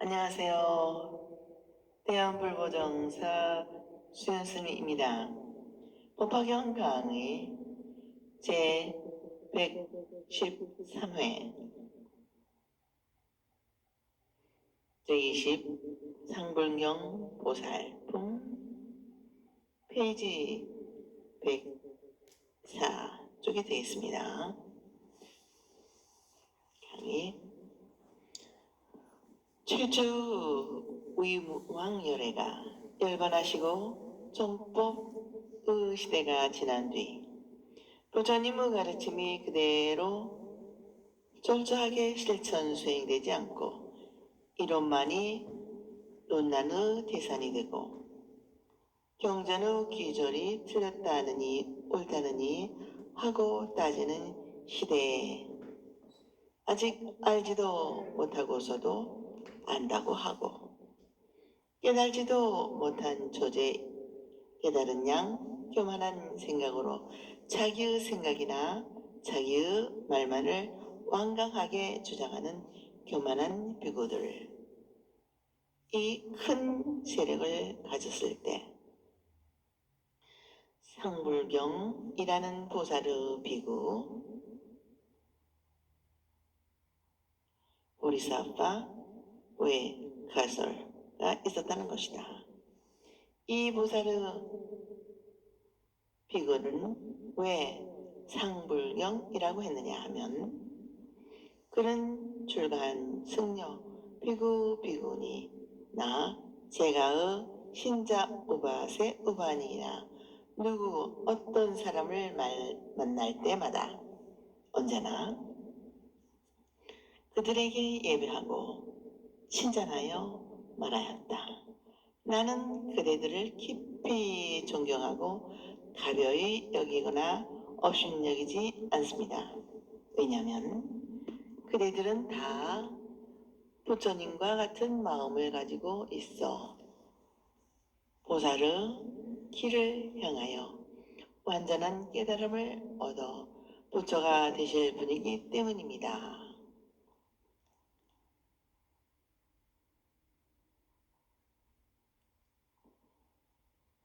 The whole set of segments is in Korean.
안녕하세요. 대한불보정사 수연스미입니다. 법화경 강의 제113회 제20 상불경 보살품 페이지 104 쪽에 되겠습니다. 강의 7주 위왕열애가 열반하시고 정법의 시대가 지난 뒤 부처님의 가르침이 그대로 철저하게 실천 수행되지 않고 이론만이 논란의 대상이 되고 경전의 기절이 틀렸다느니 옳다느니 하고 따지는 시대에 아직 알지도 못하고서도 안다고 하고 깨달지도 못한 조제 깨달은 양 교만한 생각으로 자기의 생각이나 자기의 말만을 완강하게 주장하는 교만한 비구들, 이 큰 세력을 가졌을 때 상불경이라는 보살의 비구 보리사파 왜 가설가 있었다는 것이다. 이 보살의 비구는 왜 상불경이라고 했느냐 하면 그는 출가한 승려 비구 비구니나 제가의 신자 우바세 우바니나 누구 어떤 사람을 만날 때마다 언제나 그들에게 예배하고 친전하여 말하였다. 나는 그대들을 깊이 존경하고 가벼이 여기거나 업신여기지 않습니다. 왜냐하면 그대들은 다 부처님과 같은 마음을 가지고 있어 보살의 길을 향하여 완전한 깨달음을 얻어 부처가 되실 분이기 때문입니다.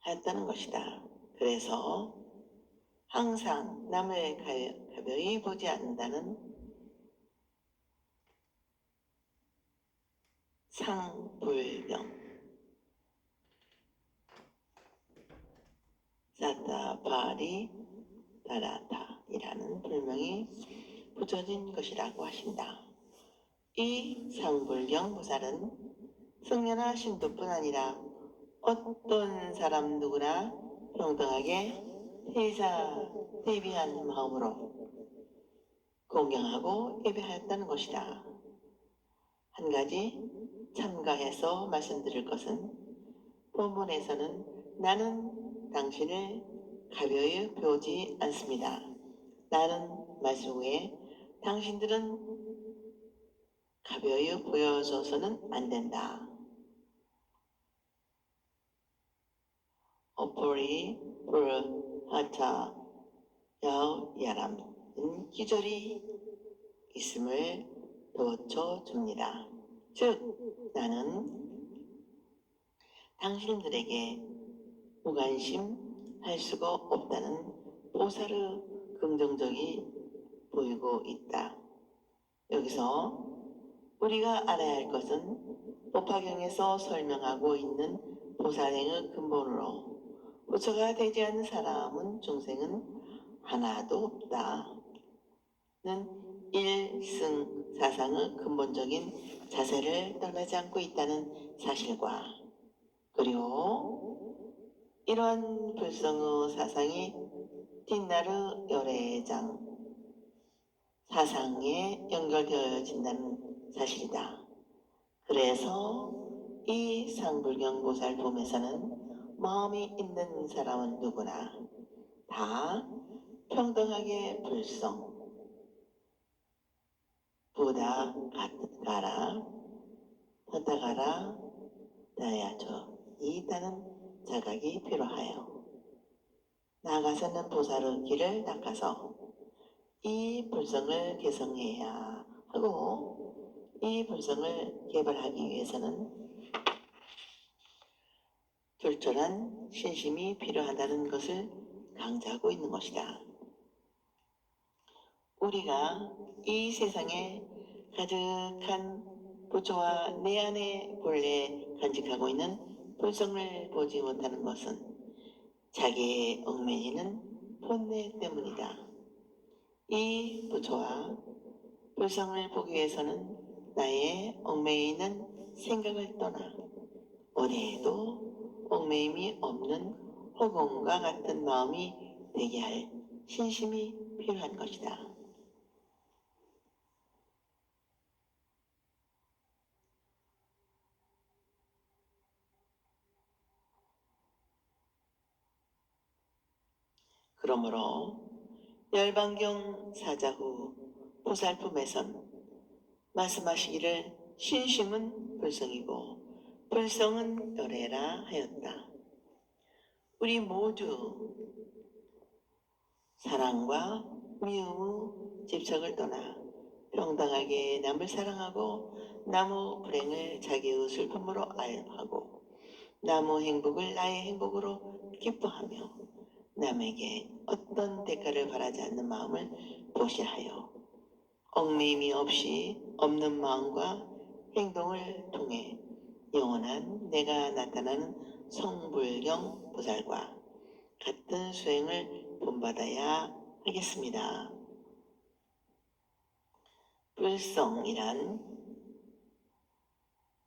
하였다는 것이다. 그래서 항상 남을 가벼이 보지 않는다는 상불경 사타바리 다라타이라는 불명이 붙여진 것이라고 하신다. 이 상불경 보살은 승려나 신도뿐 아니라 어떤 사람 누구나 평등하게 대비한 마음으로 공경하고 예배하였다는 것이다. 한 가지 참가해서 말씀드릴 것은 본문에서는 나는 당신을 가벼이 보지 않습니다. 나는 말씀 후에 당신들은 가벼이 보여줘서는 안 된다. 어포리 불하타 야람은 기절이 있음을 도와줘 줍니다. 즉 나는 당신들에게 무관심할 수가 없다는 보살의 긍정적이 보이고 있다. 여기서 우리가 알아야 할 것은 법화경에서 설명하고 있는 보살행의 근본으로 부처가 되지 않는 사람은 중생은 하나도 없다는 일승사상의 근본적인 자세를 떠나지 않고 있다는 사실과 그리고 이러한 불성의 사상이 뒷날의 열애장 사상에 연결되어진다는 사실이다. 그래서 이 상불경 보살 봄에서는 마음이 있는 사람은 누구나 다 평등하게 불성 보다 가라 걷다가라 나야죠. 이다는 자각이 필요하여 나가서는 보살의 길을 닦아서 이 불성을 개성해야 하고, 이 불성을 개발하기 위해서는 철저한 신심이 필요하다는 것을 강조하고 있는 것이다. 우리가 이 세상에 가득한 부처와 내 안에 본래 간직하고 있는 불성을 보지 못하는 것은 자기의 얽매이는 본뇌 때문이다. 이 부처와 불성을 보기 위해서는 나의 얽매이는 생각을 떠나 어디에도 얽매임이 없는 허공과 같은 마음이 되게 할 신심이 필요한 것이다. 그러므로 열반경 사자후 보살품에선 말씀하시기를 신심은 불성이고 불성은 열애라 하였다. 우리 모두 사랑과 미움의 집착을 떠나 평등하게 남을 사랑하고 남의 불행을 자기의 슬픔으로 알하고 남의 행복을 나의 행복으로 기뻐하며 남에게 어떤 대가를 바라지 않는 마음을 보시하여 얽매임이 없이 없는 마음과 행동을 통해 영원한 내가 나타나는 성불경 보살과 같은 수행을 본받아야 하겠습니다. 불성이란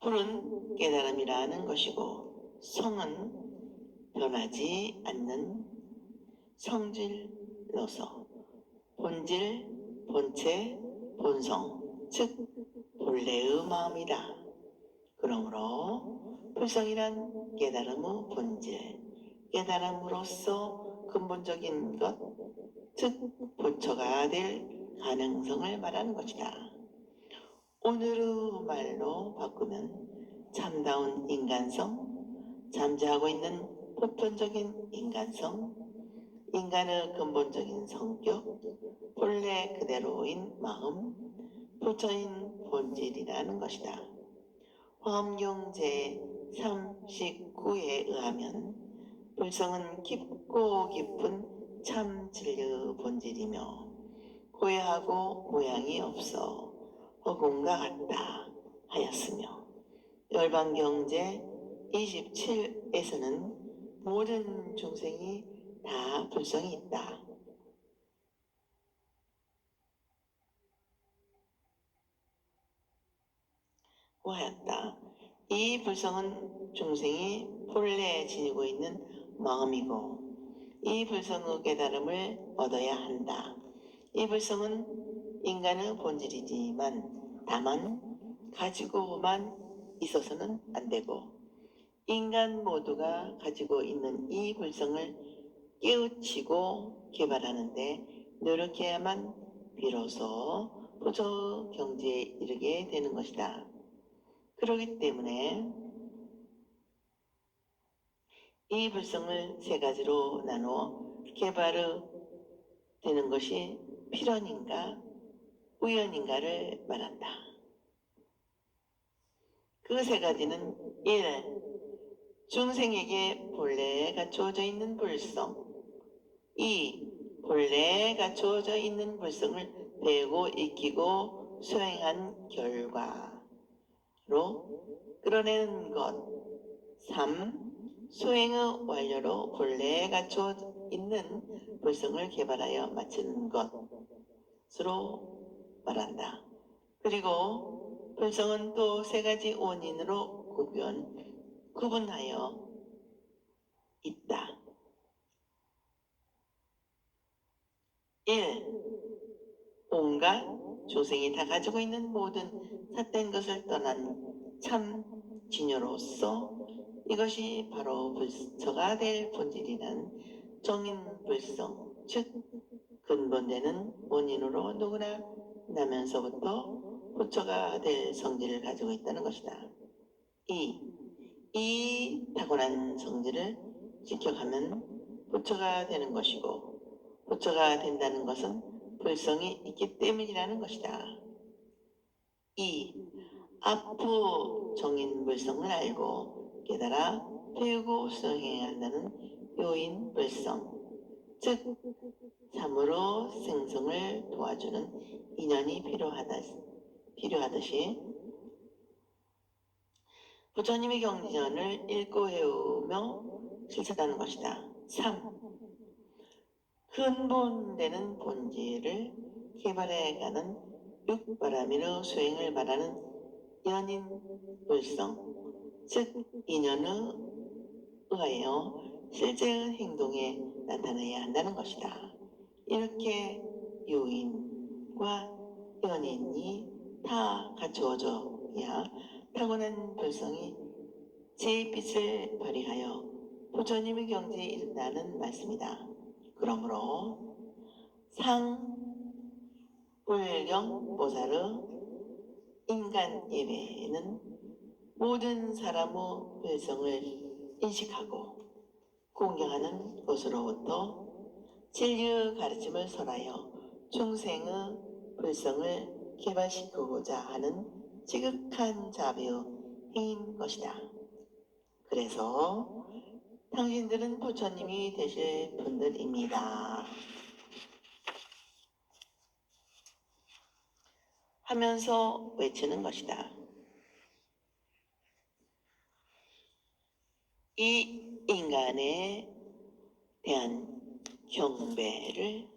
불은 깨달음이라는 것이고 성은 변하지 않는 성질로서 본질, 본체, 본성, 즉 본래의 마음이다. 그러므로 불성이란 깨달음의 본질, 깨달음으로서 근본적인 것, 즉 부처가 될 가능성을 말하는 것이다. 오늘의 말로 바꾸면 참다운 인간성, 잠재하고 있는 보편적인 인간성, 인간의 근본적인 성격, 본래 그대로인 마음, 부처인 본질이라는 것이다. 화엄경 제39에 의하면 불성은 깊고 깊은 참 진리의 본질이며 고해하고 모양이 없어 허공과 같다 하였으며 열반경 제27에서는 모든 중생이 다 불성이 있다 고 하였다. 이 불성은 중생이 본래 지니고 있는 마음이고 이 불성의 깨달음을 얻어야 한다. 이 불성은 인간의 본질이지만 다만 가지고만 있어서는 안 되고 인간 모두가 가지고 있는 이 불성을 깨우치고 개발하는데 노력해야만 비로소 부처 경지에 이르게 되는 것이다. 그렇기 때문에 이 불성을 세 가지로 나누어 개발을 되는 것이 필연인가 우연인가를 말한다. 그 세 가지는 1. 중생에게 본래 갖추어져 있는 불성 2. 본래 갖추어져 있는 불성을 배우고 익히고 수행한 결과로 끌어내는 것 3. 수행의 완료로 본래 갖추어 있는 불성을 개발하여 마치는 것으로 말한다. 그리고 불성은 또 세 가지 원인으로 구분하여 있다. 1. 온갖 조생이 다 가지고 있는 모든 삿된 것을 떠난 참 진여로서 이것이 바로 부처가 될 본질이란 정인불성, 즉 근본되는 원인으로 누구나 나면서부터 부처가 될 성질을 가지고 있다는 것이다. 2. 이 타고난 성질을 지켜가면 부처가 되는 것이고, 부처가 된다는 것은 불성이 있기 때문이라는 것이다. 2. 아프 정인 불성을 알고 깨달아 배우고 수행해야 한다는 요인 불성, 즉 참으로 생성을 도와주는 인연이 필요하듯이 부처님의 경전을 읽고 외우며 실천하는 것이다. 3. 근본되는 본질을 개발해가는 육바라밀의 수행을 말하는 연인 불성, 즉 인연에 의하여 실제의 행동에 나타나야 한다는 것이다. 이렇게 요인과 연인이 다 갖추어져야 타고난 불성이 제 빛을 발휘하여 부처님의 경지에 이른다는 말씀이다. 그러므로 상불경 보살의 인간 예배는 모든 사람의 불성을 인식하고 공경하는 것으로부터 진리의 가르침을 설하여 중생의 불성을 개발시키고자 하는 지극한 자비의 행인 것이다. 그래서 당신들은 부처님이 되실 분들입니다. 하면서 외치는 것이다. 이 인간에 대한 경배를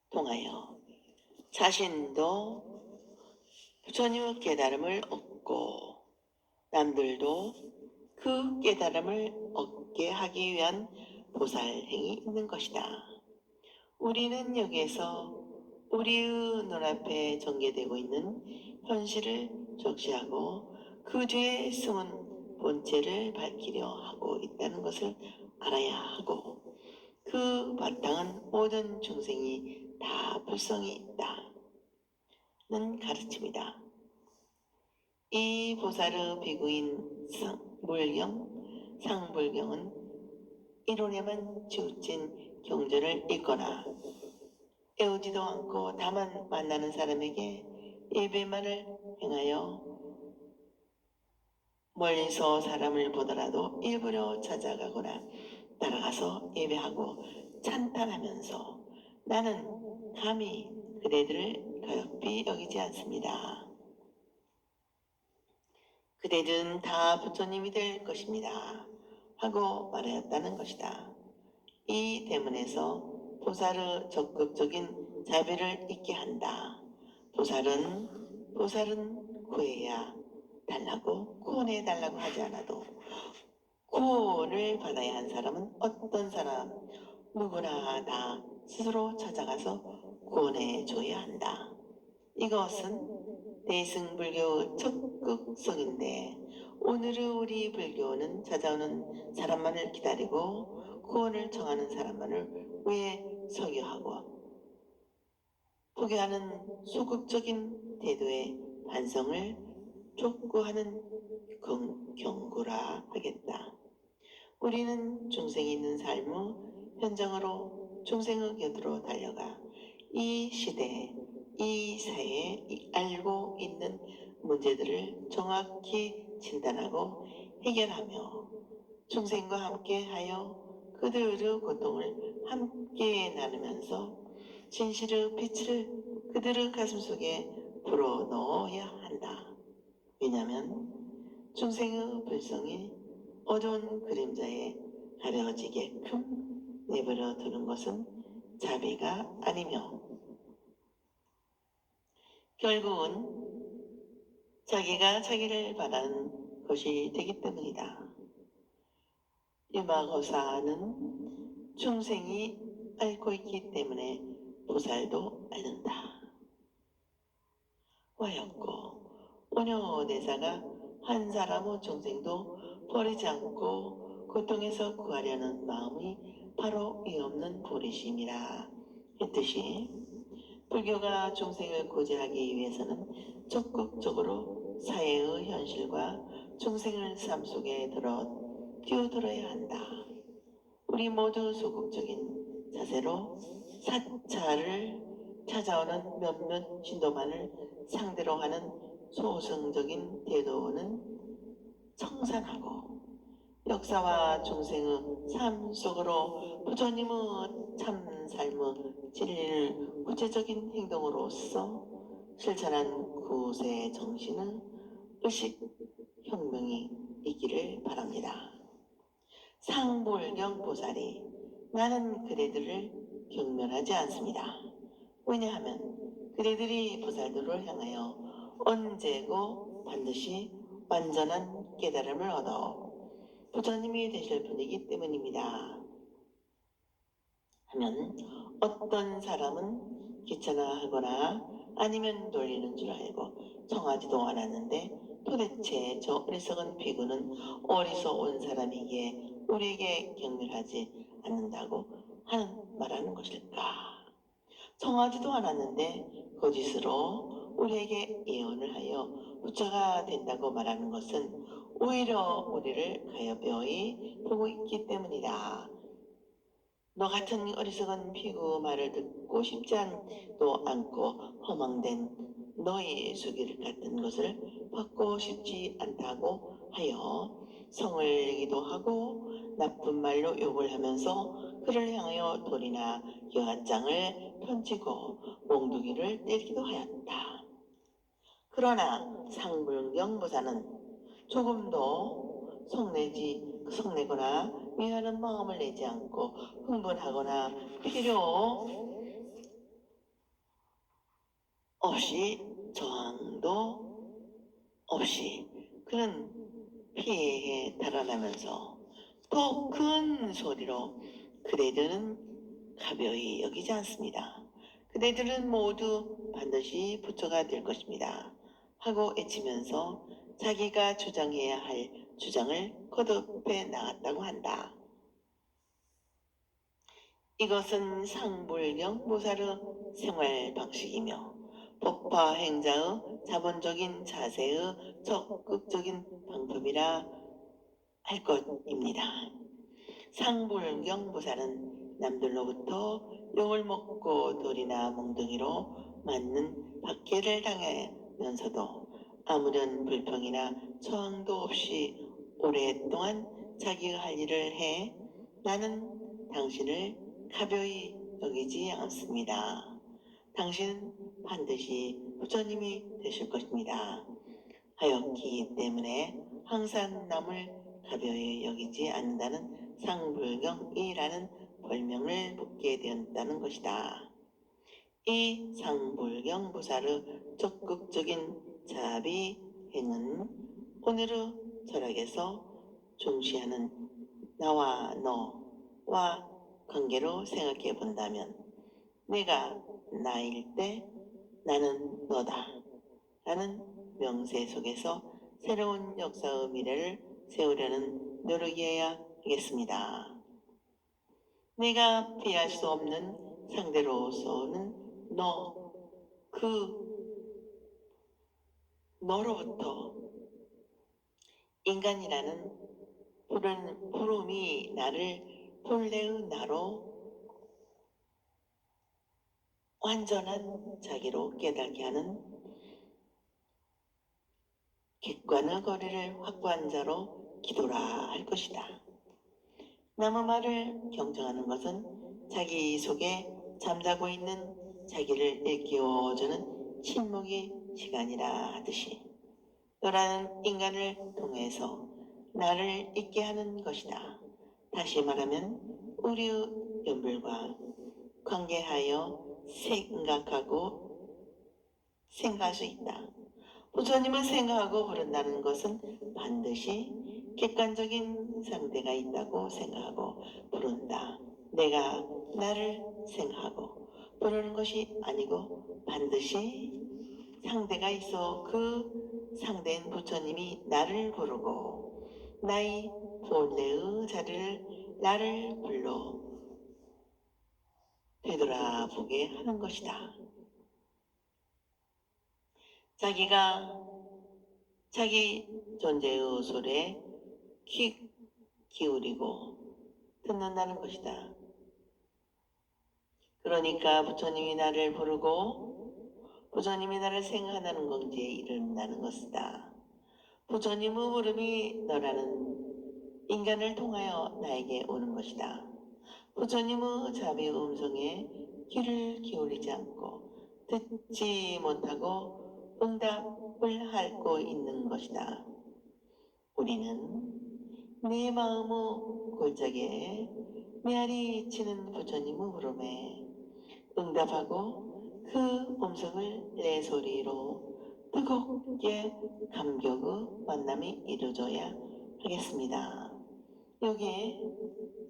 통하여 자신도 부처님의 깨달음을 얻고 남들도 그 깨달음을 얻게 하기 위한 보살행이 있는 것이다. 우리는 여기에서 우리의 눈앞에 전개되고 있는 현실을 적시하고 그 뒤에 숨은 본체를 밝히려 하고 있다는 것을 알아야 하고, 그 바탕은 모든 중생이 다 불성이 있다는 가르침이다. 이 보살의 비구인 상불경은 이론에만 치우친 경전을 읽거나 애우지도 않고 다만 만나는 사람에게 예배만을 행하여 멀리서 사람을 보더라도 일부러 찾아가거나 따라가서 예배하고 찬탄하면서 나는 감히 그대들을 가엾이 여기지 않습니다. 그대들은 다 부처님이 될 것입니다. 하고 말하였다는 것이다. 이 대문에서 보살의 적극적인 자비를 잊게 한다. 보살은 구해야 달라고, 구원해 달라고 하지 않아도 구원을 받아야 한 사람은 어떤 사람 누구나 다 스스로 찾아가서 구원해 줘야 한다. 이것은 대승불교의 적극성인데, 오늘의 우리 불교는 찾아오는 사람만을 기다리고 구원을 청하는 사람만을 왜 설교하고 포기하는 소극적인 태도의 반성을 촉구하는 경고라 하겠다. 우리는 중생이 있는 삶의 현장으로 중생의 곁으로 달려가 이 시대, 이 사회에 알고 있는 문제들을 정확히 진단하고 해결하며 중생과 함께하여 그들의 고통을 함께 나누면서 진실의 빛을 그들의 가슴속에 불어넣어야 한다. 왜냐하면 중생의 불성이 어두운 그림자에 가려지게끔 내버려 두는 것은 자비가 아니며 결국은 자기가 자기를 바라는 것이 되기 때문이다. 유마고사는 중생이 앓고 있기 때문에 보살도 앓는다. 와였고 원효대사가 한 사람의 중생도 버리지 않고 고통에서 구하려는 마음이 바로 이 없는 보리심이라 했듯이, 불교가 중생을 구제하기 위해서는 적극적으로 사회의 현실과 중생을 삶 속에 뛰어들어야 한다. 우리 모두 소극적인 자세로 사찰을 찾아오는 몇몇 신도만을 상대로 하는 소승적인 태도는 청산하고 역사와 중생의 삶 속으로 부처님의 참 삶의 진리를 구체적인 행동으로서 실천한 구세 정신의 의식 혁명이 있기를 바랍니다. 상불경 보살이 나는 그대들을 경멸하지 않습니다. 왜냐하면 그대들이 보살들을 향하여 언제고 반드시 완전한 깨달음을 얻어 부처님이 되실 분이기 때문입니다. 하면 어떤 사람은 귀찮아하거나 아니면 놀리는 줄 알고 청하지도 않았는데 도대체 저 어리석은 비구는 어디서 온 사람이기에 우리에게 경멸하지 않는다고 말하는 것일까? 청하지도 않았는데 거짓으로 우리에게 예언을 하여 부처가 된다고 말하는 것은 오히려 우리를 가여벼이 보고 있기 때문이다. 너 같은 어리석은 비구 말을 듣고 싶지 않도 않고 허망된 너희 수기를 같은 것을 받고 싶지 않다고 하여 성을 내기도 하고 나쁜 말로 욕을 하면서 그를 향하여 돌이나 여한장을 던지고 몽둥이를 때리기도 하였다. 그러나 상불경보사는 조금도 성내거나 미안한 마음을 내지 않고 흥분하거나 필요 없이 저항도 없이 그는 피해에 달아나면서 더 큰 소리로 그대들은 가벼이 여기지 않습니다. 그대들은 모두 반드시 부처가 될 것입니다. 하고 외치면서 자기가 주장해야 할 주장을 거듭해 나갔다고 한다. 이것은 상불경 보살의 생활 방식이며 법화 행자의 자본적인 자세의 적극적인 방법이라 할 것입니다. 상불경 보살은 남들로부터 욕을 먹고 돌이나 몽둥이로 맞는 박해를 당하면서도 아무런 불평이나 저항도 없이 오랫동안 자기가 할 일을 해 나는 당신을 가벼이 여기지 않습니다. 당신은 반드시 부처님이 되실 것입니다. 하였기 때문에 항상 남을 가벼이 여기지 않는다는 상불경이라는 별명을 붙게 되었다는 것이다. 이 상불경 보살의 적극적인 자비행은 오늘의 철학에서 중시하는 나와 너와 관계로 생각해 본다면 내가 나일 때 나는 너다 라는 명세 속에서 새로운 역사의 미래를 세우려는 노력이어야 하겠습니다. 내가 피할 수 없는 상대로서는 너로부터 인간이라는 부름이 나를 본래의 나로 완전한 자기로 깨닫게 하는 객관의 거리를 확보한 자로 기도라 할 것이다. 남의 말을 경청하는 것은 자기 속에 잠자고 있는 자기를 일깨워주는 침묵의 시간이라 하듯이 너라는 인간을 통해서 나를 잊게 하는 것이다. 다시 말하면 우리의 연불과 관계하여 생각할 수 있다. 부처님을 생각하고 부른다는 것은 반드시 객관적인 상대가 있다고 생각하고 부른다. 내가 나를 생각하고 부르는 것이 아니고 반드시 상대가 있어 그 상대인 부처님이 나를 부르고 나의 본래의 자리를 나를 불러 되돌아보게 하는 것이다. 자기가 자기 존재의 소리에 귀 기울이고 듣는다는 것이다. 그러니까 부처님이 나를 부르고 부처님이 나를 생각한다는 건지에 이른다는 것이다. 부처님의 부름이 너라는 인간을 통하여 나에게 오는 것이다. 부처님의 자비의 음성에 귀를 기울이지 않고 듣지 못하고 응답을 하고 있는 것이다. 우리는 내 마음의 골짜기에 메아리 치는 부처님의 부름에 응답하고 그 음성을 내 소리로 뜨겁게 감격의 만남이 이루어져야 하겠습니다. 여기에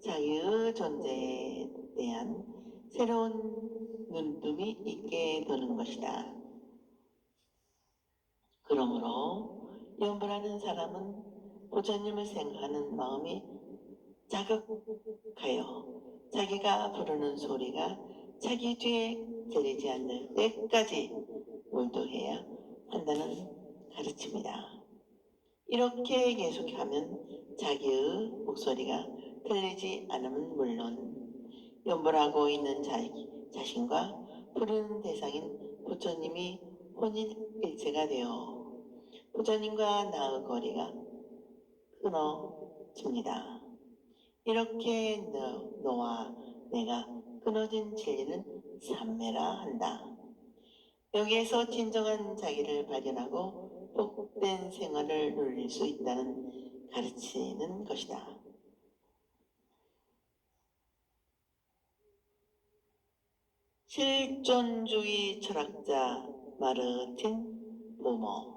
자기의 존재에 대한 새로운 눈뜸이 있게 되는 것이다. 그러므로 연불하는 사람은 부처님을 생각하는 마음이 자극하여 자기가 부르는 소리가 자기 뒤에 들리지 않을 때까지 몰두해야 한다는 가르침이다. 이렇게 계속하면 자기의 목소리가 들리지 않으면 물론 연불하고 있는 자신과 부르는 대상인 부처님이 혼인일체가 되어 부처님과 나의 거리가 끊어집니다. 이렇게 너와 내가 끊어진 진리는 삼매라 한다. 여기에서 진정한 자기를 발견하고 복된 생활을 누릴 수 있다는 가르치는 것이다. 실존주의 철학자 마르틴 부모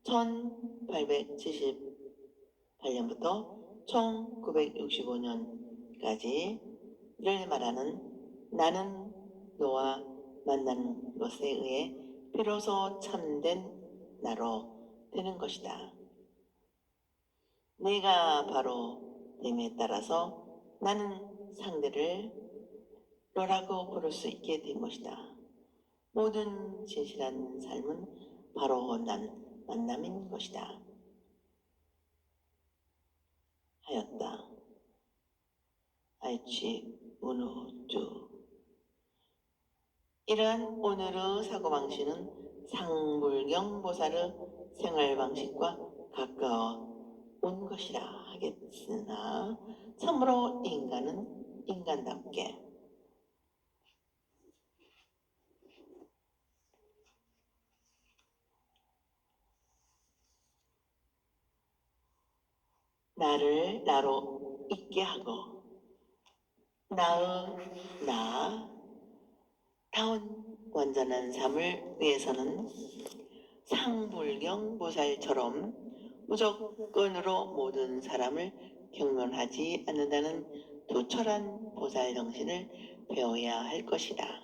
1878년부터 1965년까지를 말하는 나는 너와 만나는 것에 의해 비로소 참된 나로 되는 것이다. 내가 바로 됨에 따라서 나는 상대를 너라고 부를 수 있게 된 것이다. 모든 진실한 삶은 바로 난 만남인 것이다. 하였다. 알치 운우주. 이러한 오늘의 사고방식은 상불경 보살의 생활방식과 가까워 온 것이라 하겠으나 참으로 인간은 인간답게 나를 나로 있게 하고 나의 나다운 완전한 삶을 위해서는 상불경 보살처럼 무조건으로 모든 사람을 경멸하지 않는다는 투철한 보살 정신을 배워야 할 것이다.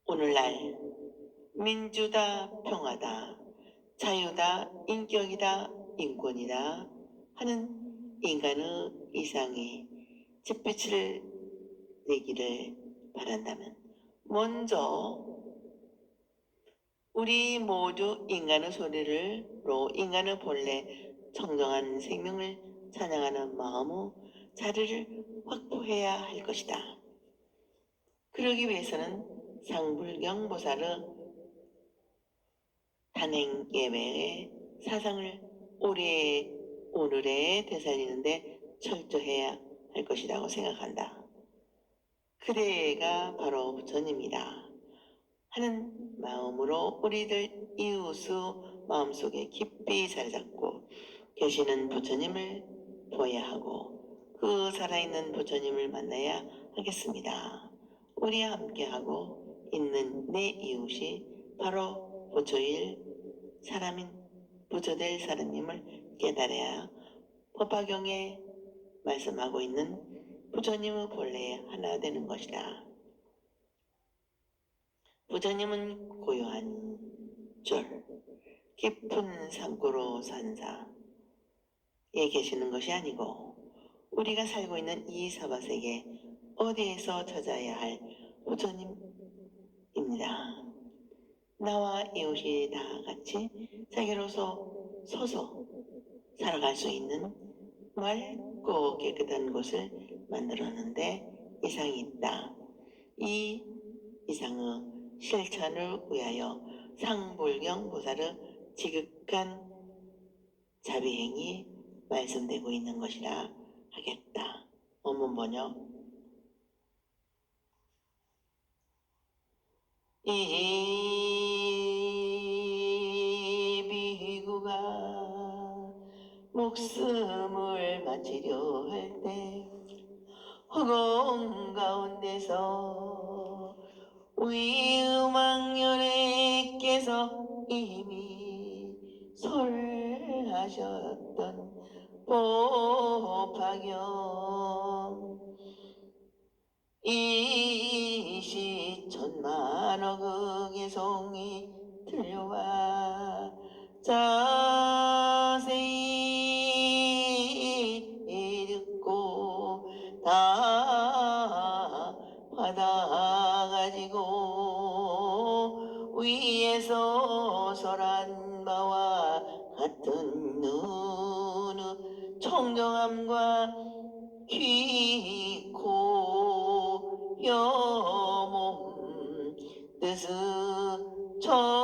오늘날 민주다, 평화다, 자유다, 인격이다, 인권이다 하는 인간의 이상의 잿빛을 내기를 바란다면 먼저 우리 모두 인간의 소리를로 인간의 본래 청정한 생명을 찬양하는 마음의 자리를 확보해야 할 것이다. 그러기 위해서는 상불경 보살의 단행 예배의 사상을 오늘에 되살리는데 철저해야 할 것이라고 생각한다. 그대가 바로 부처님이다 하는 마음으로 우리들 이웃의 마음속에 깊이 자리잡고 계시는 부처님을 보아야 하고 그 살아있는 부처님을 만나야 하겠습니다. 우리와 함께하고 있는 내 이웃이 바로 부처일 사람인 부처될 사람임을 깨달아야 법화경에 말씀하고 있는 부처님의 본래 하나 되는 것이다. 부처님은 고요한 절, 깊은 산고로 산사에 계시는 것이 아니고 우리가 살고 있는 이 사바세계 어디에서 찾아야 할 부처님입니다. 나와 이웃이 다 같이 자기로서 서서 살아갈 수 있는 맑고 깨끗한 곳을 만들었는데 이상이 있다. 이 이상의 실천을 위하여 상불경 보살의 지극한 자비행이 말씀되고 있는 것이라 하겠다. 원문 번역. 이 비구가 목숨을 바치려 할 때 허공 가운데서 위음왕년에께서 이미 설하셨던 법화경 이시 천만억의 송이 들려와 자세히 듣고 다 받아가지고 위에서 설한 바와 같은 눈의 청정함과 귀코 혀몸 뜻의 청정함을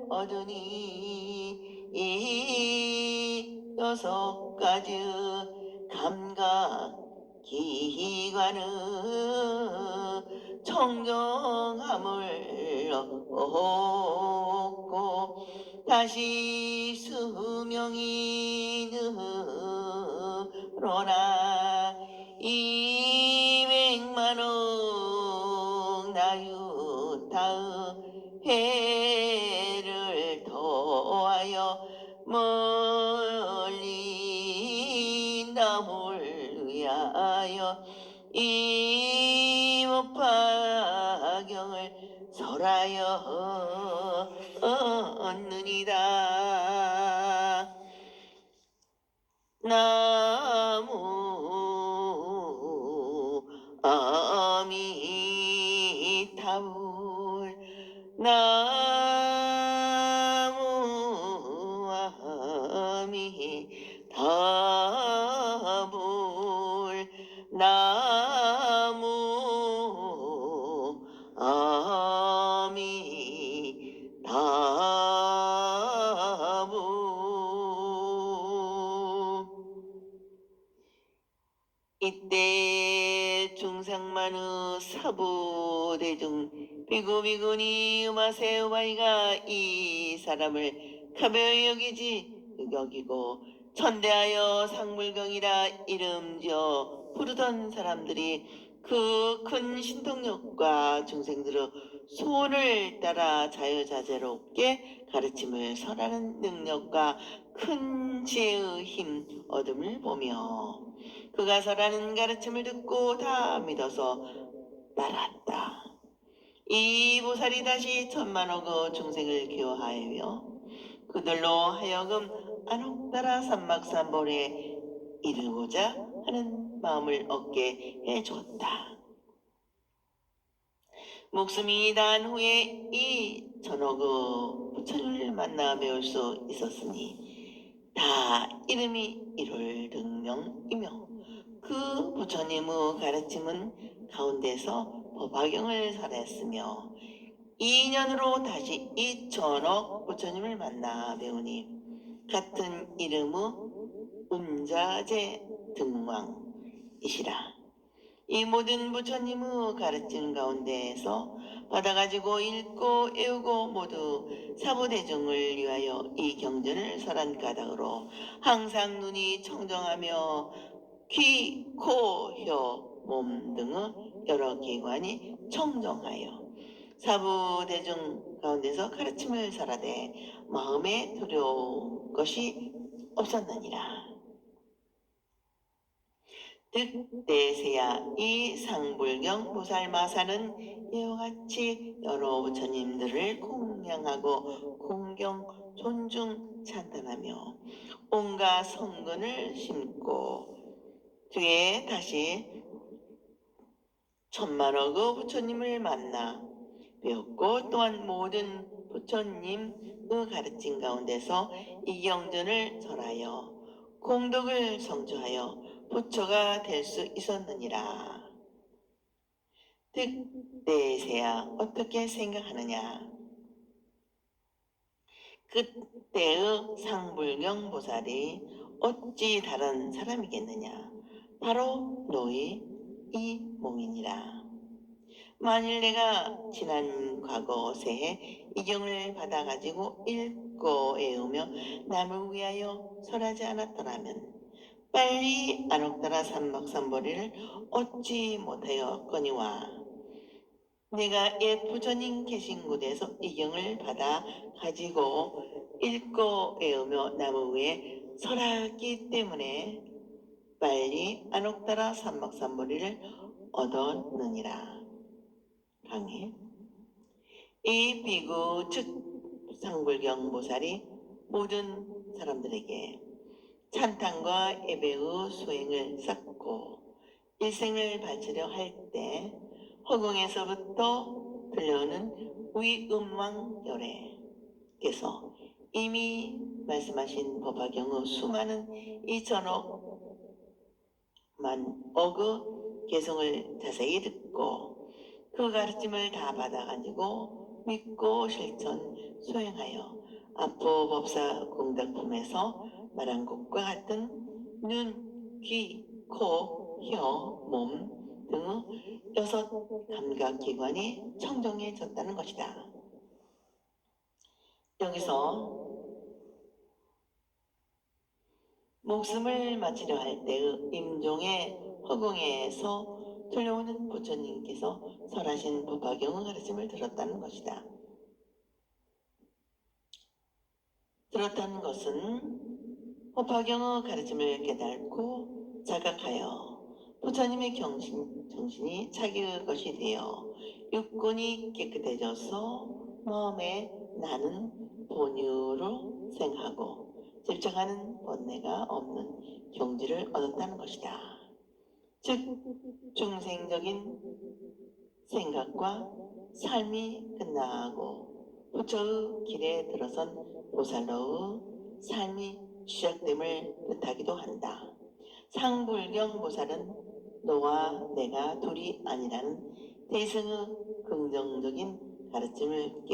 얻으니 이 6가지 감각 기관의 청정함을 얻고 다시 수명이 늘어나 200만억 나유타의 해를 더하여 멀리 남을 위하여 이 법화경을 설하여 얻느니라. 나무 아미타불 나무 아미타불 나무 아미타불. 이때 중상만의 사부대중 비구비구니 마세우바이가 이 사람을 가벼이 여기고 천대하여 상불경이라 이름지어 부르던 사람들이 그 큰 신통력과 중생들의 소원을 따라 자유자재롭게 가르침을 설하는 능력과 큰 지혜의 힘 얻음을 보며 그가 설하는 가르침을 듣고 다 믿어서 따랐다. 이 보살이 다시 천만억의 중생을 기호하여 그들로 하여금 안옥따라 삼막삼벌에 이르고자 하는 마음을 얻게 해줬다. 목숨이 단 후에 이 전억의 부처님을 만나 배울 수 있었으니 다 이름이 일월등명이며 그 부처님의 가르침은 가운데서 법화경을 설했으며 2년으로 다시 2천억 부처님을 만나 배우니 같은 이름의 운자재 등왕이시라. 이 모든 부처님의 가르침 가운데에서 받아가지고 읽고 애우고 모두 사부대중을 위하여 이 경전을 설한 까닭으로 항상 눈이 청정하며 귀, 코, 혀, 몸 등의 여러 기관이 청정하여 사부대중 가운데서 가르침을 설하되 마음에 두려운 것이 없었느니라. 득대세야 이 상불경 보살마사는 이와 같이 여러 부처님들을 공양하고 공경 존중 찬탄하며 온갖 성근을 심고 뒤에 다시 천만억의 부처님을 만나 배웠고 또한 모든 부처님의 가르침 가운데서 이경전을 설하여 공덕을 성취하여 부처가 될 수 있었느니라. 득대세야 어떻게 생각하느냐? 그때의 상불경 보살이 어찌 다른 사람이겠느냐? 바로 너희 이 몸이니라. 만일 내가 지난 과거 새에 이 경을 받아가지고 읽고 외우며 남을 위하여 설하지 않았더라면 빨리 안옥다라 삼박삼보리를 얻지 못하였거니와 내가 옛 부처님 계신 곳에서 이 경을 받아 가지고 읽고 외우며 남을 위해 설하기 때문에 빨리 안옥다라 삼박삼보리를 얻었느니라. 강해. 이 비구 즉 상불경 보살이 모든 사람들에게 찬탄과 예배의 수행을 쌓고 일생을 바치려 할 때 허공에서부터 들려오는 위음왕열애께서 이미 말씀하신 법화경의 수많은 2천억만 개성을 자세히 듣고 그 가르침을 다 받아가지고 믿고 실천 수행하여 앞부 법사 공덕품에서 말한 것과 같은 눈, 귀, 코, 혀, 몸 등의 6 감각기관이 청정해졌다는 것이다. 여기서 목숨을 마치려 할 때의 임종의 허공에서 들려오는 부처님께서 설하신 법화경의 가르침을 들었다는 것이다. 들었다는 것은 법화경의 가르침을 깨닫고 자각하여 부처님의 정신이 자기의 것이 되어 육군이 깨끗해져서 마음에 나는 본유로 생각하고 집착하는 번뇌가 없는 경지를 얻었다는 것이다. 즉 중생적인 생각과 삶이 끝나고 부처의 길에 들어선 보살로의 삶이 시작됨을 뜻하기도 한다. 상불경 보살은 너와 내가 둘이 아니라는 대승의 긍정적인 가르침을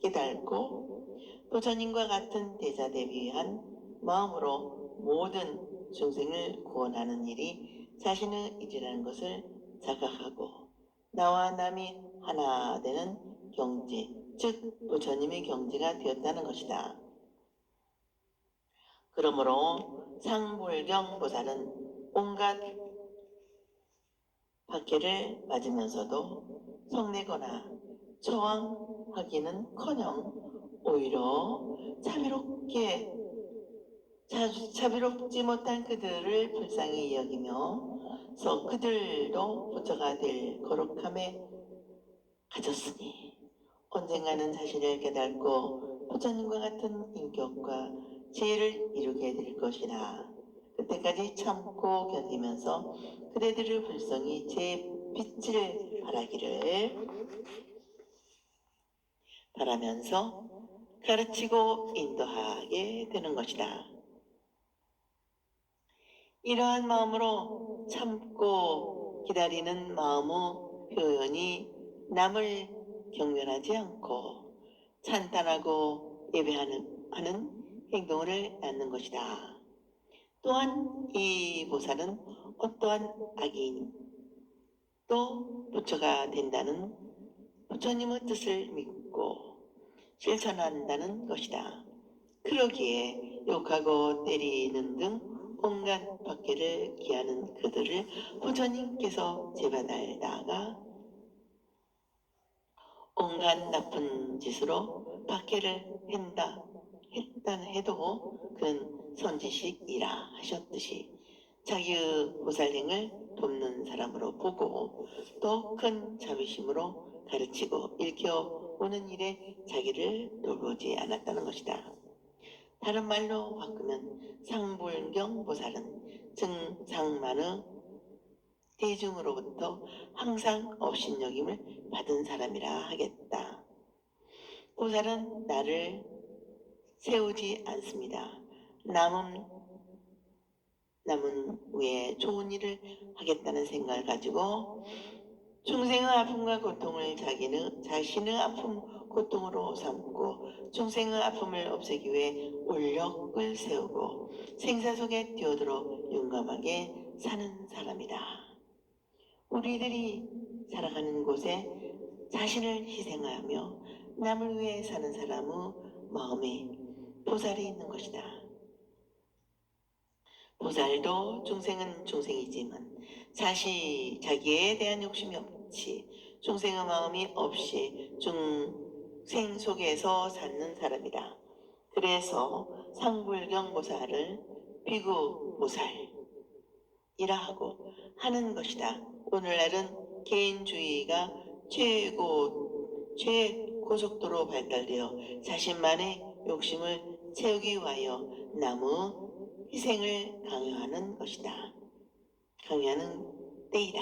깨닫고 부처님과 같은 대자대비한 마음으로 모든 중생을 구원하는 일이 자신의 일이라는 것을 자각하고 나와 남이 하나 되는 경지, 즉 부처님의 경지가 되었다는 것이다. 그러므로 상불경 보살은 온갖 박해를 맞으면서도 성내거나 저항하기는커녕 오히려 자비롭지 못한 그들을 불쌍히 여기면서 그들도 부처가 될 거룩함에 가졌으니 언젠가는 자신을 깨닫고 부처님과 같은 인격과 지혜를 이루게 될 것이라. 그때까지 참고 견디면서 그대들의 불성이 제 빛을 발하기를 바라면서 가르치고 인도하게 되는 것이다. 이러한 마음으로 참고 기다리는 마음의 표현이 남을 경멸하지 않고 찬탄하고 예배하는 행동을 낳는 것이다. 또한 이 보살은 어떠한 악인도 부처가 된다는 부처님의 뜻을 믿고 실천한다는 것이다. 그러기에 욕하고 때리는 등 온갖 박해를 기하는 그들을 부처님께서 제받아다가 온갖 나쁜 짓으로 박해를 했다 해도 그는 선지식이라 하셨듯이 자기의 보살행을 돕는 사람으로 보고 또 큰 자비심으로 가르치고 일깨워오는 일에 자기를 돌보지 않았다는 것이다. 다른 말로 바꾸면 상불경 보살은 증상만의 대중으로부터 항상 업신여김을 받은 사람이라 하겠다. 보살은 나를 세우지 않습니다. 남은 후에 좋은 일을 하겠다는 생각을 가지고 중생의 아픔과 고통을 자신의 아픔, 고통으로 삼고 중생의 아픔을 없애기 위해 올력을 세우고 생사 속에 뛰어들어 용감하게 사는 사람이다. 우리들이 살아가는 곳에 자신을 희생하며 남을 위해 사는 사람의 마음에 보살이 있는 것이다. 보살도 중생은 중생이지만 자기에 대한 욕심이 없지 중생의 마음이 없이 중생 속에서 사는 사람이다. 그래서 상불경 보살을 비구 보살이라 하는 것이다. 오늘날은 개인주의가 최고속도로 발달되어 자신만의 욕심을 채우기 위하여 남의 희생을 강요하는 것이다. 강요하는 때이다.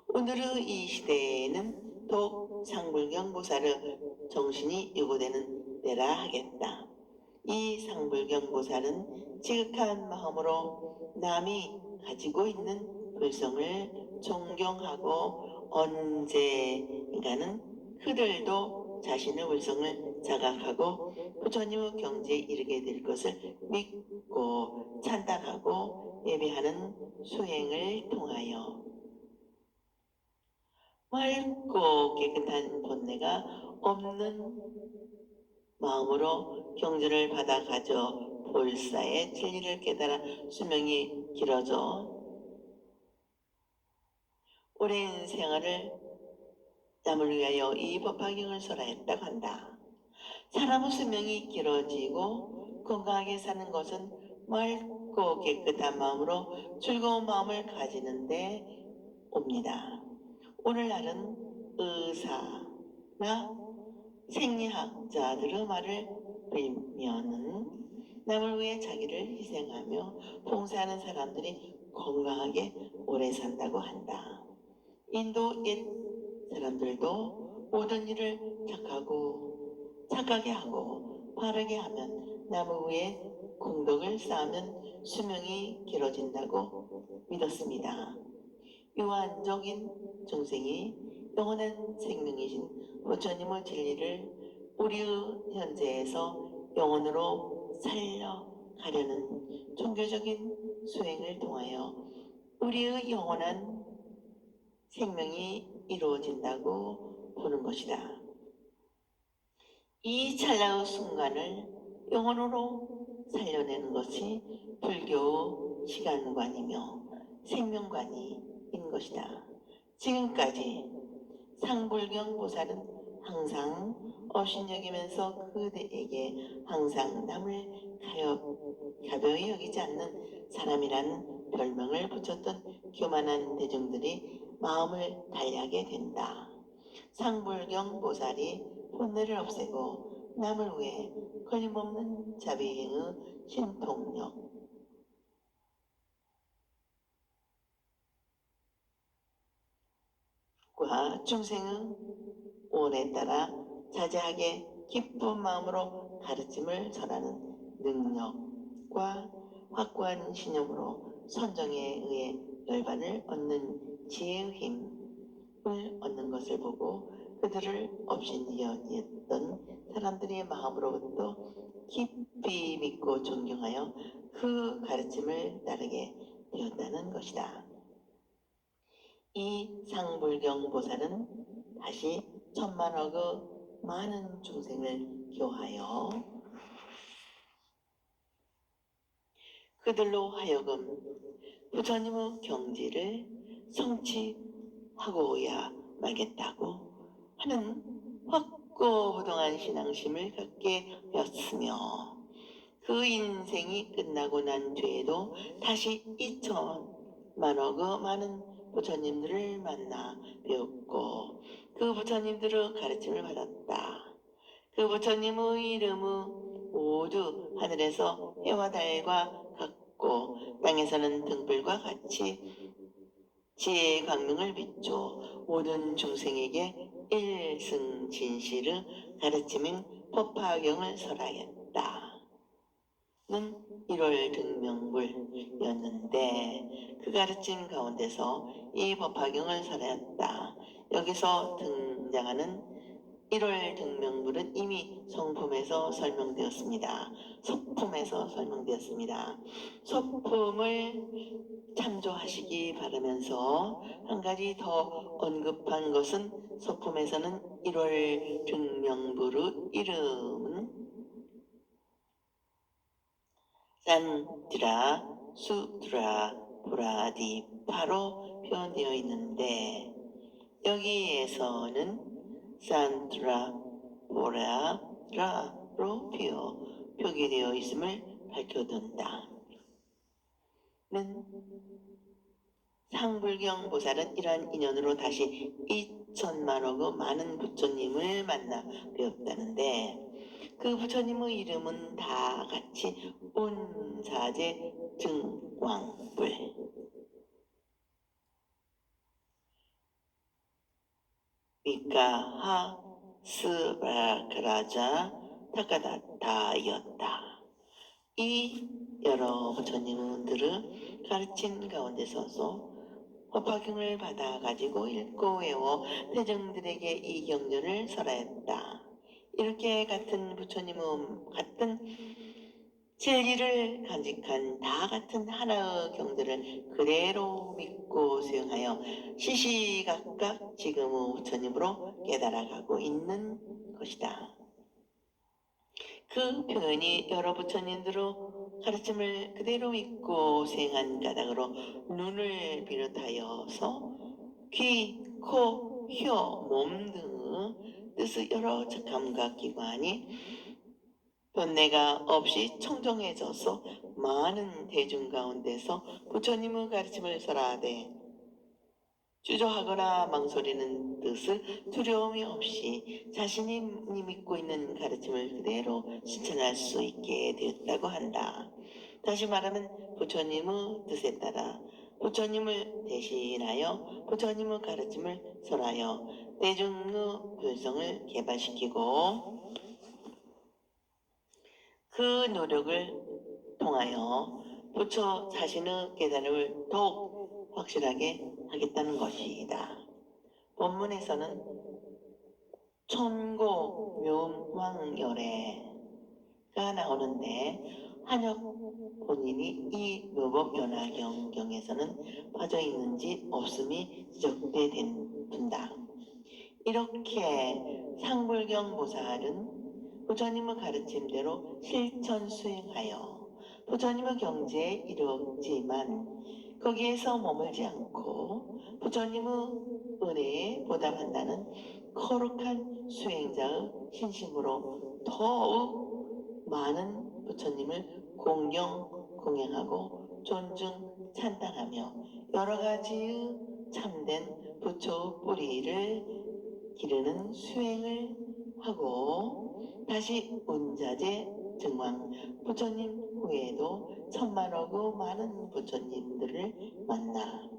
오늘의 이 시대에는 더욱 상불경 보살의 정신이 요구되는 때라 하겠다. 이 상불경 보살은 지극한 마음으로 남이 가지고 있는 불성을 존경하고 언젠가는 그들도 자신의 불성을 자각하고 부처님의 경지에 이르게 될 것을 믿고 찬탄하고 예배하는 수행을 통하여 맑고 깨끗한 본내가 없는 마음으로 경주를 받아 가져 볼사의 진리를 깨달아 수명이 길어져 오랜 생활을 남을 위하여 이 법화경을 설하였다고 한다. 사람의 수명이 길어지고 건강하게 사는 것은 맑고 깨끗한 마음으로 즐거운 마음을 가지는데 옵니다. 오늘날은 의사나 생리학자들의 말을 빌면은 남을 위해 자기를 희생하며 봉사하는 사람들이 건강하게 오래 산다고 한다. 인도 옛 사람들도 모든 일을 착하게 하고 바르게 하면 남을 위해 공덕을 쌓으면 수명이 길어진다고 믿었습니다. 유한적인 중생이 영원한 생명이신 부처님의 진리를 우리의 현재에서 영원으로 살려가려는 종교적인 수행을 통하여 우리의 영원한 생명이 이루어진다고 보는 것이다. 이 찰나의 순간을 영혼으로 살려내는 것이 불교의 시간관이며 생명관인 것이다. 지금까지 상불경 보살은 항상 업신여기면서 그대에게 항상 남을 가벼이 여기지 않는 사람이라는 별명을 붙였던 교만한 대중들이 마음을 달리하게 된다. 상불경 보살이 본뇌를 없애고 남을 위해 걸림없는 자비행의 신통력과 중생의 오온에 따라 자제하게 기쁜 마음으로 가르침을 전하는 능력과 확고한 신념으로 선정에 의해 열반을 얻는 지혜의 힘을 얻는 것을 보고 그들을 업신여겼던 사람들의 마음으로부터 깊이 믿고 존경하여 그 가르침을 따르게 되었다는 것이다. 이 상불경 보살은 다시 천만억의 많은 중생을 교하여 그들로 하여금 부처님의 경지를 성취하고야 말겠다고 하는 확고부동한 신앙심을 갖게 하였으며 그 인생이 끝나고 난 뒤에도 다시 2천만억의 많은 부처님들을 만나 배웠고 그 부처님들의 가르침을 받았다. 그 부처님의 이름은 모두 하늘에서 해와 달과 같고 땅에서는 등불과 같이 지혜의 광명을 비춰 모든 중생에게 일승진실의 가르침인 법화경을 설하였다. 는 1월 등명불이었는데 그 가르침 가운데서 이 법화경을 설하였다. 여기서 등장하는 1월 등명불은 이미 성품에서 설명되었습니다. 소품에서 설명되었습니다. 소품을 참조하시기 바라면서 한 가지 더 언급한 것은 소품에서는 1월 등명불의 이름은 산드라, 수드라, 보라디파로 표현되어 있는데 여기에서는 산드라, 보라라로 표기되어 있음을 밝혀둔다. 는 상불경 보살은 이러한 인연으로 다시 2천만억의 많은 부처님을 만나 뵈었다는데 그 부처님의 이름은 다 같이 온사제 증왕불, 미카하 스바라카라자 타카다타였다. 이 여러 부처님들의 가르침 가운데서서 법화경을 받아가지고 읽고 외워 대중들에게 이 경전을 설하였다. 이렇게 같은 부처님은 같은 진리를 간직한 다 같은 하나의 경전을 그대로 믿고 수용하여 시시각각 지금의 부처님으로 깨달아가고 있는 것이다. 그 표현이 여러 부처님들의 가르침을 그대로 믿고 수행한 까닭으로 눈을 비롯하여서 귀, 코, 혀, 몸 등의 뜻의 여러 감각기관이 변내가 없이 청정해져서 많은 대중 가운데서 부처님의 가르침을 설하되 주저하거나 망설이는 뜻을 두려움이 없이 자신이 믿고 있는 가르침을 그대로 실천할 수 있게 되었다고 한다. 다시 말하면 부처님의 뜻에 따라 부처님을 대신하여 부처님의 가르침을 설하여 대중의 불성을 개발시키고 그 노력을 통하여 부처 자신의 깨달음을 더욱 확실하게 하겠다는 것이다. 본문에서는 촌고 묘왕열애가 나오는데 한역 본인이 이 묘법연화경에서는 빠져 있는지 없음이 지적된다. 이렇게 상불경 보살은 부처님의 가르침대로 실천 수행하여 부처님의 경지에 이르렀지만 거기에서 머물지 않고 부처님의 은혜에 보답한다는 거룩한 수행자의 신심으로 더욱 많은 부처님을 공양하고 존중 찬탄하며 여러 가지의 참된 부처 뿌리를 기르는 수행을 하고 다시 운자재 증왕 부처님 후에도 천만억의 많은 부처님들을 만나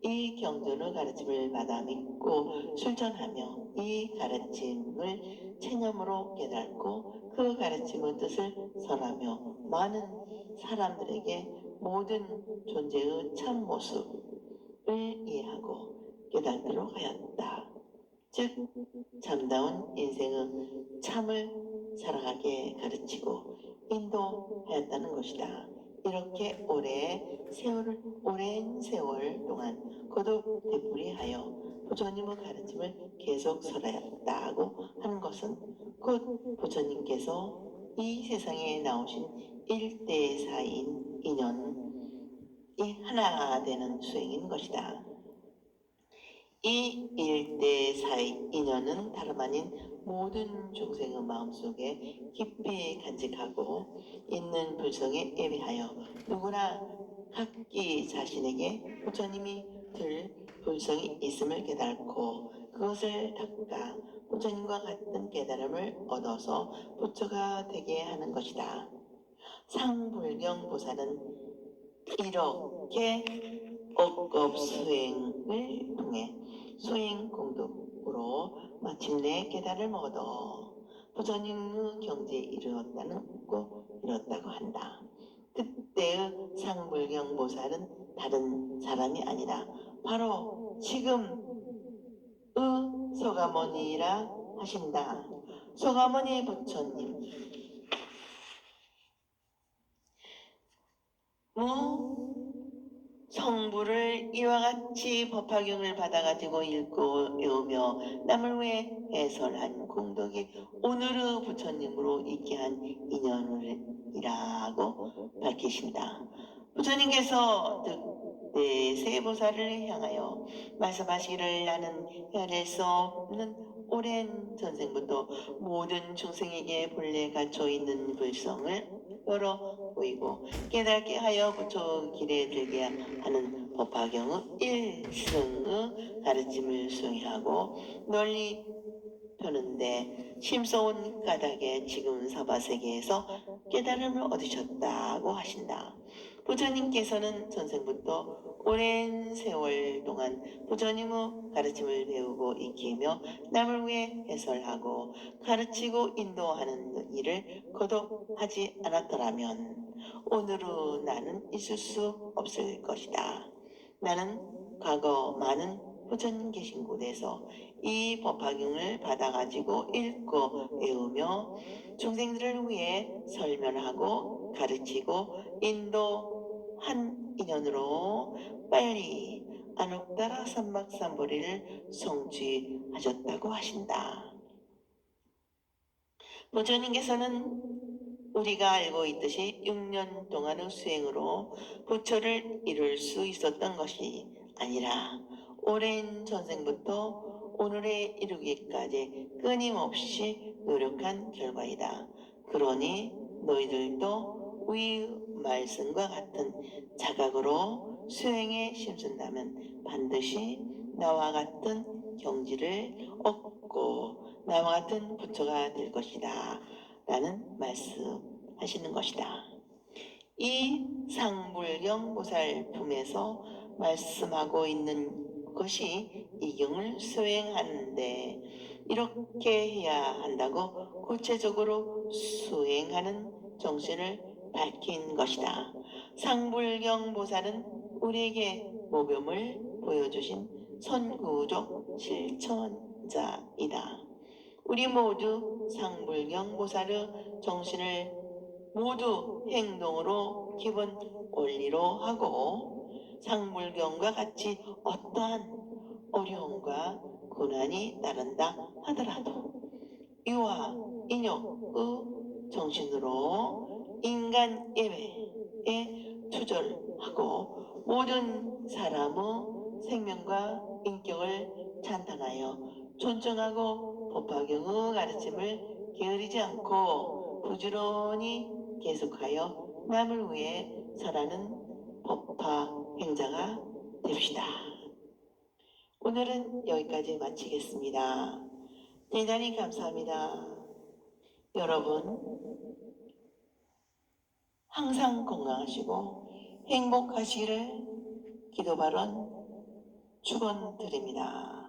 이 경전의 가르침을 받아 믿고 실천하며 이 가르침을 체념으로 깨닫고 그 가르침의 뜻을 설하며 많은 사람들에게 모든 존재의 참 모습을 이해하고 깨닫도록 하였다. 즉 참다운 인생의 참을 살아가게 가르치고 인도하였다는 것이다. 이렇게 오랜 세월 동안 거듭 되풀이하여 부처님의 가르침을 계속 설하였다고 하는 것은 곧 부처님께서 이 세상에 나오신 일대사인 인연이 하나 되는 수행인 것이다. 이 일대사의 인연은 다름 아닌 모든 중생의 마음속에 깊이 간직하고 있는 불성에 예비하여 누구나 각기 자신에게 부처님이 들 불성이 있음을 깨닫고 그것을 닦아 부처님과 같은 깨달음을 얻어서 부처가 되게 하는 것이다. 상불경 보살은 이렇게 억겁 수행을 통해 수행 공덕으로 마침내 깨달음을 얻어 부처님의 경지에 이르렀다고 한다. 그때의 상불경 보살은 다른 사람이 아니라 바로 지금의 소가모니라 하신다. 소가모니 부처님 성부를 이와 같이 법화경을 받아가지고 읽고 외우며 남을 위해 해설한 공덕이 오늘의 부처님으로 있게 한 인연이라고 밝히신다. 부처님께서 세보살을 향하여 말씀하시기를 나는 헤아릴 수 없는 오랜 전생부터 모든 중생에게 본래 갇혀 있는 불성을 열어 보이고 깨닫게 하여 부처 길에 들게 하는 법화경의 일승의 가르침을 수행하고 널리 펴는데 심서온 까닭에 지금 사바세계에서 깨달음을 얻으셨다고 하신다. 부처님께서는 전생부터 오랜 세월 동안 부처님의 가르침을 배우고 익히며 남을 위해 해설하고 가르치고 인도하는 일을 거듭하지 않았더라면 오늘의 나는 있을 수 없을 것이다. 나는 과거 많은 부처님 계신 곳에서 이 법화경을 받아가지고 읽고 외우며 중생들을 위해 설명하고 가르치고 인도한 인연으로 빨리 아눅다라 삼막삼보리를 성취하셨다고 하신다. 부처님께서는 우리가 알고 있듯이 6년 동안의 수행으로 부처를 이룰 수 있었던 것이 아니라 오랜 전생부터 오늘에 이르기까지 끊임없이 노력한 결과이다. 그러니 너희들도 위 말씀과 같은 자각으로 수행에 심쓴다면 반드시 나와 같은 경지를 얻고 나와 같은 부처가 될 것이다. 라는 말씀하시는 것이다. 이 상불경 보살품에서 말씀하고 있는 것이 이 경을 수행하는데 이렇게 해야 한다고 구체적으로 수행하는 정신을 밝힌 것이다. 상불경 보살은 우리에게 모범을 보여주신 선구적 실천자이다. 우리 모두 상불경 보살의 정신을 모두 행동으로 기본 원리로 하고 상불경과 같이 어떠한 어려움과 고난이 따른다 하더라도 유아 인욕의 정신으로 인간 예배에 투절하고 모든 사람의 생명과 인격을 찬탄하여 존중하고 법화경의 가르침을 게으르지 않고 부지런히 계속하여 남을 위해 설하는 법화 행자가 됩시다. 오늘은 여기까지 마치겠습니다. 대단히 감사합니다. 여러분 항상 건강하시고 행복하시기를 기도 발언 축원드립니다.